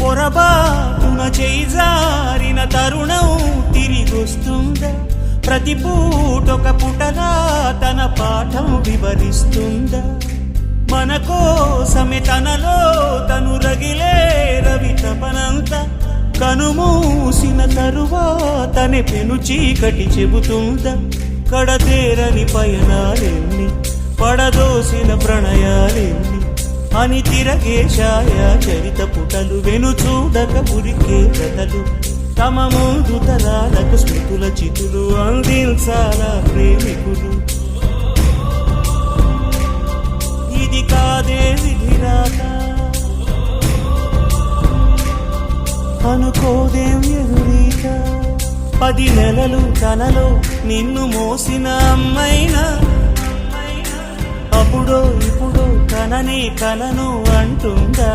పొరబాటున చేజారిన తరుణం తిరిగొస్తుందా? ప్రతి పూటొక పుటలా తన పాఠం వివరిస్తుందా? మన కోసమే తనలో తను రగిలే రవి తపనంతా కనుమూసిన తరువాతనే పెను చీకటి చెబుతుందా? కడతేరని పయనాలెన్ని, పడదోసిన ప్రణయాలెన్ని అని తిరగే ఛాయా చరిత పుటలు, వెను చూడక ఉరికే కథలు, తమ ముందు తరాలకు స్మృతుల చితులు అందించాలా ప్రేమికులు. ఇది కాదే విధిరాత, అనుకోదేం ఎదురీత. 10 నెలలు తనలో నిన్ను మోసిన అమ్మైనా అప్పుడో ఇప్పుడో కననే కలను అంటుందా?